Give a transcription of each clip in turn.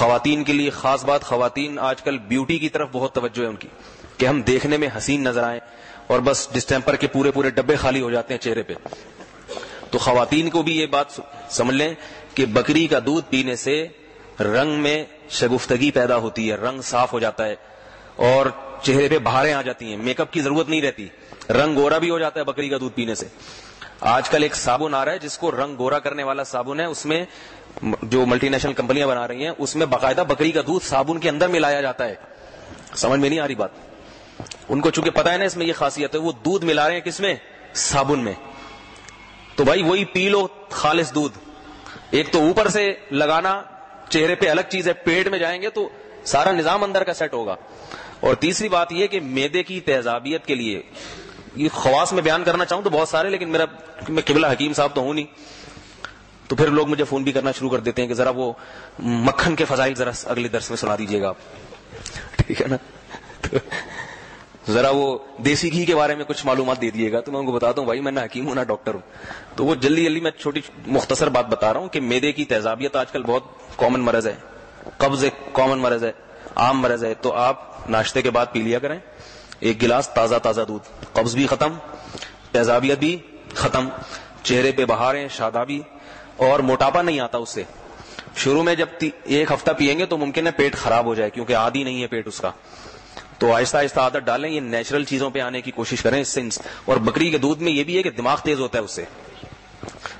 خواتین کے لیے خاص بات، خواتین آج کل بیوٹی کی طرف بہت توجہ ہے ان کی، کہ ہم دیکھنے میں حسین نظر آئیں، اور بس ڈسٹیمپر کے پورے پورے ڈبے خالی ہو جاتے ہیں چہرے پہ. تو خواتین کو بھی یہ بات سمجھ لیں کہ بکری کا دودھ پینے سے رنگ میں شگفتگی پیدا ہوتی ہے، رنگ صاف ہو جاتا ہے، اور چہرے پہ بہاریں آ جاتی ہیں، میک اپ کی ضرورت نہیں رہتی، رنگ گورا بھی ہو جاتا ہے بکری کا دودھ پینے سے. آج کل ایک صابن آ رہا ہے جس کو رنگ گورا کرنے والا صابن ہے، اس میں جو ملٹی نیشنل کمپنیاں بنا رہی ہیں اس میں باقاعدہ بکری کا دودھ صابن کے اندر ملایا جاتا ہے. سمجھ میں نہیں آ رہی بات؟ ان کو چونکہ پتا ہے نا اس میں یہ خاصیت ہے، وہ دودھ ملا رہے ہیں کس میں؟ صابن میں. تو بھائی وہی پی لو خالص دودھ. ایک تو اوپر سے لگانا چہرے پہ الگ چیز ہے، پیٹ میں جائیں گے تو سارا نظام اندر کا سیٹ ہوگا. اور تیسری بات یہ کہ معدے کی تیزابیت کے لیے، یہ خواص میں بیان کرنا چاہوں تو بہت سارے، لیکن میں قبلہ حکیم صاحب تو ہوں نہیں، تو پھر لوگ مجھے فون بھی کرنا شروع کر دیتے ہیں کہ ذرا وہ مکھن کے فضائل ذرا اگلے درس میں سنا دیجیے گا آپ، ٹھیک ہے نا؟ ذرا وہ دیسی گھی کے بارے میں کچھ معلومات دے دیے گا. تو میں ان کو بتاتا ہوں بھائی میں نہ حکیم ہوں نہ ڈاکٹر ہوں. تو وہ جلدی میں چھوٹی مختصر بات بتا رہا ہوں کہ معدے کی تیزابیت آج کل بہت کامن مرض ہے، قبض ایک کامن مرض ہے، عام مرض ہے. تو آپ ناشتے کے بعد پی لیا کریں ایک گلاس تازہ تازہ دودھ، قبض بھی ختم، تیزابیت بھی ختم، چہرے پہ بہاریں، شادابی، اور موٹاپا نہیں آتا اس سے. شروع میں جب ایک ہفتہ پیئیں گے تو ممکن ہے پیٹ خراب ہو جائے کیونکہ عادی نہیں ہے پیٹ اس کا. تو آہستہ آہستہ عادت ڈالیں، یہ نیچرل چیزوں پہ آنے کی کوشش کریں اس سے. اور بکری کے دودھ میں یہ بھی ہے کہ دماغ تیز ہوتا ہے اس سے،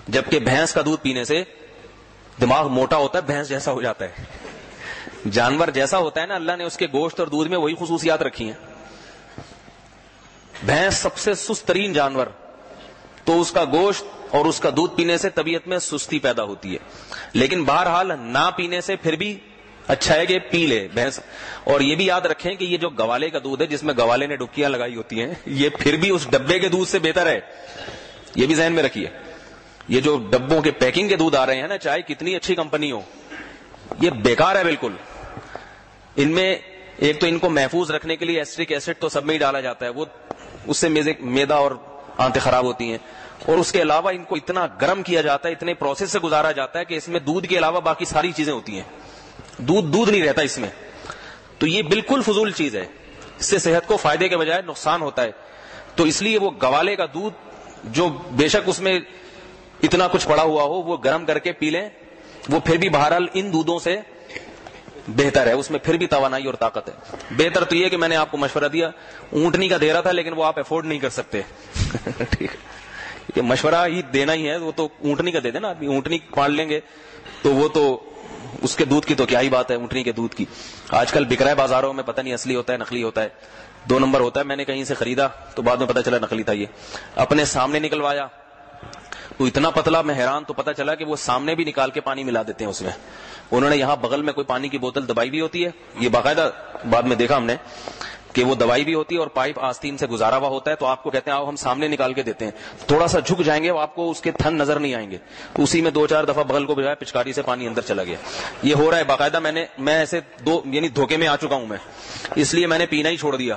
جبکہ بھینس کا دودھ پینے سے دماغ موٹا ہوتا ہے، بھینس جیسا ہو جاتا ہے. جانور جیسا ہوتا ہے نا، اللہ نے اس کے گوشت اور دودھ میں وہی خصوصیات رکھی ہیں. بھینس سب سے سست ترین جانور، تو اس کا گوشت اور اس کا دودھ پینے سے طبیعت میں سستی پیدا ہوتی ہے. لیکن بہرحال نہ پینے سے پھر بھی اچھا ہے کہ پی لے بھینس. اور یہ بھی یاد رکھیں کہ یہ جو گوالے کا دودھ ہے جس میں گوالے نے ڈبکیاں لگائی ہوتی ہیں، یہ پھر بھی اس ڈبے کے دودھ سے بہتر ہے. یہ بھی ذہن میں رکھیے. یہ جو ڈبوں کے پیکنگ کے دودھ آ رہے ہیں نا، چاہے کتنی اچھی کمپنی ہو، یہ بیکار ہے بالکل. ان میں ایک تو ان کو محفوظ رکھنے کے لیے ایسٹرک ایسڈ تو سب میں ہی ڈالا جاتا ہے، وہ اس سے معدہ اور آنتیں خراب ہوتی ہیں. اور اس کے علاوہ ان کو اتنا گرم کیا جاتا ہے، اتنے پروسیس سے گزارا جاتا ہے کہ اس میں دودھ کے علاوہ باقی ساری چیزیں ہوتی ہیں، دودھ نہیں رہتا اس میں. تو یہ بالکل فضول چیز ہے، اس سے صحت کو فائدے کے بجائے نقصان ہوتا ہے. تو اس لیے وہ گوالے کا دودھ جو بے شک اس میں اتنا کچھ پڑا ہوا ہو، وہ گرم کر کے پی لیں، وہ پھر بھی بہرحال ان دودھوں سے بہتر ہے، اس میں پھر بھی توانائی اور طاقت ہے. بہتر تو یہ کہ میں نے آپ کو مشورہ دیا، اونٹنی کا دے رہا تھا لیکن وہ آپ افورڈ نہیں کر سکتے. ٹھیک ہے، یہ مشورہ ہی دینا ہی ہے. وہ تو اونٹنی کا دے دینا، اونٹنی پال لیں گے تو وہ تو اس کے دودھ کی تو کیا ہی بات ہے. اونٹنی کے دودھ کی آج کل بک رہا ہے بازاروں میں، پتہ نہیں اصلی ہوتا ہے نقلی ہوتا ہے، 2 نمبر ہوتا ہے. میں نے کہیں سے خریدا تو بعد میں پتہ چلا نقلی تھا. یہ اپنے سامنے نکلوایا تو اتنا پتلا، میں حیران. تو پتہ چلا کہ وہ سامنے بھی نکال کے پانی ملا دیتے ہیں اس میں. انہوں نے یہاں بغل میں کوئی پانی کی بوتل دبائی بھی ہوتی ہے، یہ باقاعدہ بعد میں دیکھا ہم نے کہ وہ دوائی بھی ہوتی ہے اور پائپ آستین سے گزارا ہوا ہوتا ہے. تو آپ کو کہتے ہیں آؤ ہم سامنے نکال کے دیتے ہیں، تھوڑا سا جھک جائیں گے وہ آپ کو اس کے تھن نظر نہیں آئیں گے. تو اسی میں 2-4 دفعہ بغل کو بجائے پچکاری سے پانی اندر چلا گیا. یہ ہو رہا ہے باقاعدہ. میں ایسے یعنی دھوکے میں آ چکا ہوں میں، اس لیے میں نے پینا ہی چھوڑ دیا.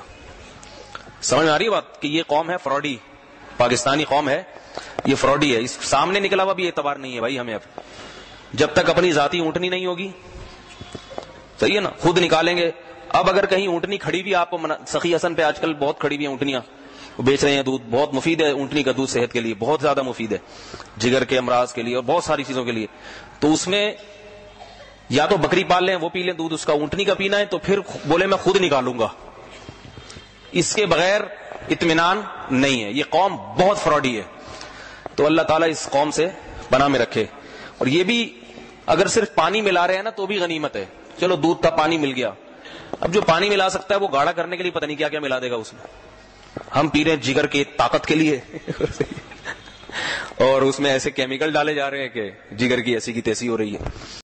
سمجھ میں آ رہی ہے بات کہ یہ قوم ہے فراڈی، پاکستانی قوم ہے یہ فراڈی ہے. اس سامنے نکلا ہوا بھی اعتبار نہیں ہے بھائی ہمیں. اب جب تک اپنی ذاتی اونٹنی نہیں ہوگی، صحیح ہے نا، خود نکالیں گے. اب اگر کہیں اونٹنی کھڑی بھی آپ کو، سخی حسن پہ آج کل بہت کھڑی ہوئی ہیں اونٹنیاں، بیچ رہے ہیں دودھ. بہت مفید ہے اونٹنی کا دودھ، صحت کے لیے بہت زیادہ مفید ہے، جگر کے امراض کے لیے اور بہت ساری چیزوں کے لیے. تو اس میں یا تو بکری پال لیں وہ پی لیں دودھ اس کا. اونٹنی کا پینا ہے تو پھر بولے میں خود نکالوں گا، اس کے بغیر اطمینان نہیں ہے. یہ قوم بہت فراڈی ہے. تو اللہ تعالیٰ اس قوم سے پناہ میں رکھے. اور یہ بھی اگر صرف پانی ملا رہے ہیں نا تو بھی غنیمت ہے. چلو دودھ تھا، پانی مل گیا. اب جو پانی ملا سکتا ہے وہ گاڑھا کرنے کے لیے پتہ نہیں کیا کیا ملا دے گا اس میں. ہم پی رہے ہیں جگر کی طاقت کے لیے اور اس میں ایسے کیمیکل ڈالے جا رہے ہیں کہ جگر کی ایسی کی تیسی ہو رہی ہے.